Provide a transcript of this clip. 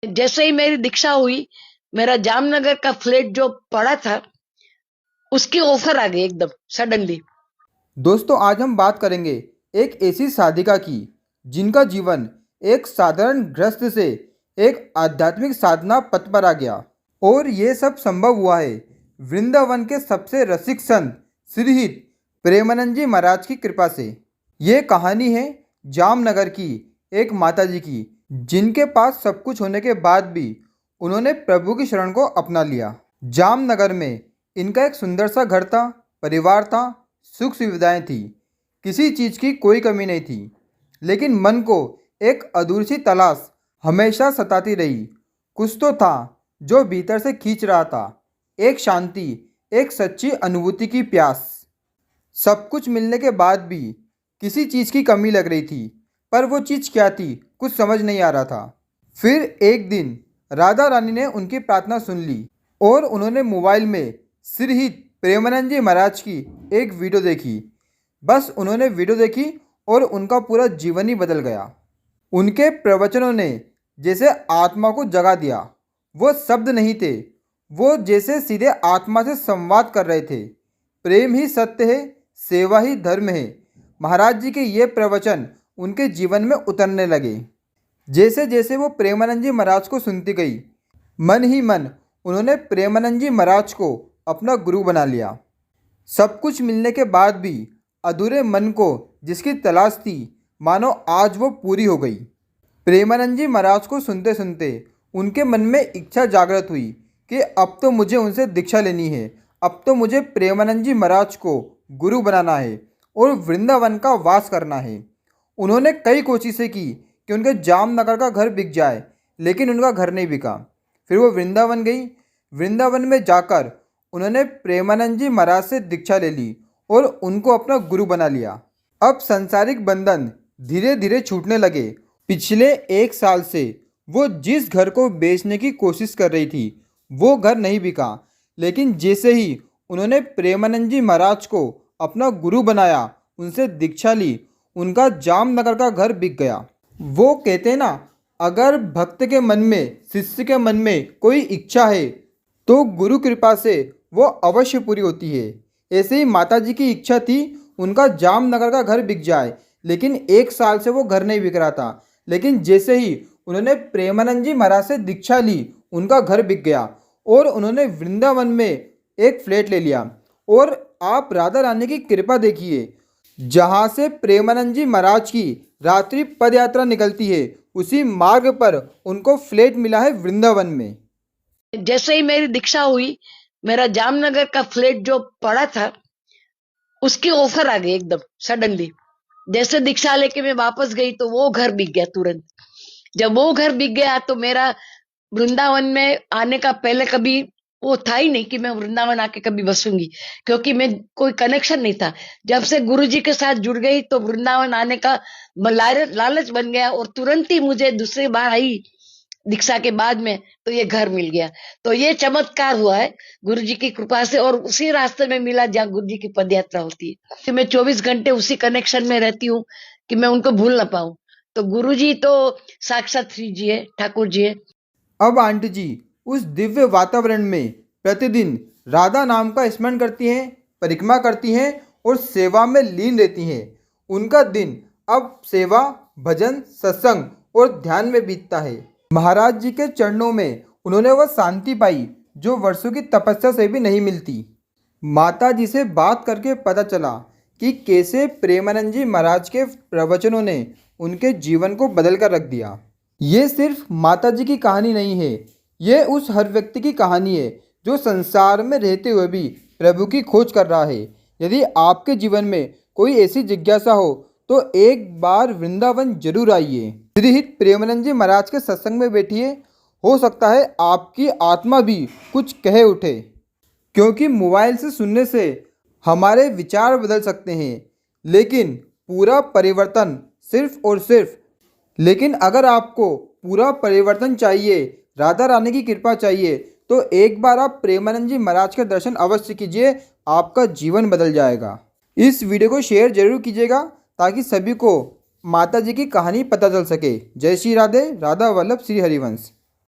जैसे ही मेरी दीक्षा हुई, मेरा जामनगर का फ्लैट जो पड़ा था उसकी ऑफर आ गई एकदम सडनली। दोस्तों, आज हम बात करेंगे एक ऐसी साधिका की जिनका जीवन एक साधारण गृहस्थ से एक आध्यात्मिक साधना पथ पर आ गया। और ये सब संभव हुआ है वृंदावन के सबसे रसिक संत श्रीहित प्रेमानंद जी महाराज की कृपा से। ये कहानी है जामनगर की एक माताजी की, जिनके पास सब कुछ होने के बाद भी उन्होंने प्रभु की शरण को अपना लिया। जामनगर में इनका एक सुंदर सा घर था, परिवार था, सुख सुविधाएं थी, किसी चीज़ की कोई कमी नहीं थी। लेकिन मन को एक अधूरी सी तलाश हमेशा सताती रही। कुछ तो था जो भीतर से खींच रहा था, एक शांति, एक सच्ची अनुभूति की प्यास। सब कुछ मिलने के बाद भी किसी चीज़ की कमी लग रही थी, पर वो चीज़ क्या थी कुछ समझ नहीं आ रहा था। फिर एक दिन राधा रानी ने उनकी प्रार्थना सुन ली और उन्होंने मोबाइल में श्रीहित प्रेमानंद जी महाराज की एक वीडियो देखी। बस उन्होंने वीडियो देखी और उनका पूरा जीवन ही बदल गया। उनके प्रवचनों ने जैसे आत्मा को जगा दिया। वो शब्द नहीं थे, वो जैसे सीधे आत्मा से संवाद कर रहे थे। प्रेम ही सत्य है, सेवा ही धर्म है। महाराज जी के ये प्रवचन उनके जीवन में उतरने लगे। जैसे जैसे वो प्रेमानंद जी महाराज को सुनती गई, मन ही मन उन्होंने प्रेमानंद जी महाराज को अपना गुरु बना लिया। सब कुछ मिलने के बाद भी अधूरे मन को जिसकी तलाश थी, मानो आज वो पूरी हो गई। प्रेमानंद जी महाराज को सुनते सुनते उनके मन में इच्छा जागृत हुई कि अब तो मुझे उनसे दीक्षा लेनी है, अब तो मुझे प्रेमानंद जी महाराज को गुरु बनाना है और वृंदावन का वास करना है। उन्होंने कई कोशिशें की कि उनके जामनगर का घर बिक जाए, लेकिन उनका घर नहीं बिका। फिर वो वृंदावन गई। वृंदावन में जाकर उन्होंने प्रेमानंद जी महाराज से दीक्षा ले ली और उनको अपना गुरु बना लिया। अब सांसारिक बंधन धीरे धीरे छूटने लगे। पिछले एक साल से वो जिस घर को बेचने की कोशिश कर रही थी, वो घर नहीं बिका। लेकिन जैसे ही उन्होंने प्रेमानंद जी महाराज को अपना गुरु बनाया, उनसे दीक्षा ली, उनका जामनगर का घर बिक गया। वो कहते ना, अगर भक्त के मन में, शिष्य के मन में कोई इच्छा है तो गुरु कृपा से वो अवश्य पूरी होती है। ऐसे ही माता जी की इच्छा थी उनका जामनगर का घर बिक जाए, लेकिन एक साल से वो घर नहीं बिक रहा था। लेकिन जैसे ही उन्होंने प्रेमानंद जी महाराज से दीक्षा ली, उनका घर बिक गया और उन्होंने वृंदावन में एक फ्लैट ले लिया। और आप राधा रानी की कृपा देखिए, जहाँ से प्रेमानंद जी महाराज की रात्रि पद यात्रा निकलती है, उसी मार्ग पर उनको फ्लैट मिला है वृंदावन में। जैसे ही मेरी दीक्षा हुई, मेरा जामनगर का फ्लैट जो पड़ा था उसकी ऑफर आ गई एकदम सडनली। जैसे दीक्षा लेके मैं वापस गई तो वो घर बिक गया तुरंत। जब वो घर बिक गया तो मेरा वृंदावन में आने का पहले कभी वो था ही नहीं कि मैं वृंदावन आके कभी बसूंगी, क्योंकि मैं कोई कनेक्शन नहीं था। जब से गुरु जी के साथ जुड़ गई तो वृंदावन आने का लालच बन गया और तुरंत ही मुझे दूसरी बार आई दीक्षा के बाद में तो ये घर मिल गया। तो ये चमत्कार हुआ है गुरु जी की कृपा से, और उसी रास्ते में मिला जहाँ गुरु जी की पदयात्रा होती है। तो मैं 24 घंटे उसी कनेक्शन में रहती हूँ कि मैं उनको भूल ना पाऊं। तो गुरु जी तो साक्षात श्री जी है, ठाकुर जी है। अब आंटी जी उस दिव्य वातावरण में प्रतिदिन राधा नाम का स्मरण करती हैं, परिक्रमा करती हैं और सेवा में लीन रहती हैं। उनका दिन अब सेवा, भजन, सत्संग और ध्यान में बीतता है। महाराज जी के चरणों में उन्होंने वह शांति पाई जो वर्षों की तपस्या से भी नहीं मिलती। माता जी से बात करके पता चला कि कैसे प्रेमानंद जी महाराज के प्रवचनों ने उनके जीवन को बदल कर रख दिया। ये सिर्फ माता जी की कहानी नहीं है, ये उस हर व्यक्ति की कहानी है जो संसार में रहते हुए भी प्रभु की खोज कर रहा है। यदि आपके जीवन में कोई ऐसी जिज्ञासा हो तो एक बार वृंदावन जरूर आइए। श्रीहित प्रेमानंद जी महाराज के सत्संग में बैठिए, हो सकता है आपकी आत्मा भी कुछ कहे उठे। क्योंकि मोबाइल से सुनने से हमारे विचार बदल सकते हैं, लेकिन पूरा परिवर्तन सिर्फ और सिर्फ लेकिन अगर आपको पूरा परिवर्तन चाहिए, राधा रानी की कृपा चाहिए, तो एक बार आप प्रेमानंद जी महाराज के दर्शन अवश्य कीजिए, आपका जीवन बदल जाएगा। इस वीडियो को शेयर जरूर कीजिएगा ताकि सभी को माता जी की कहानी पता चल सके। जय श्री राधे, राधा वल्लभ श्री हरिवंश।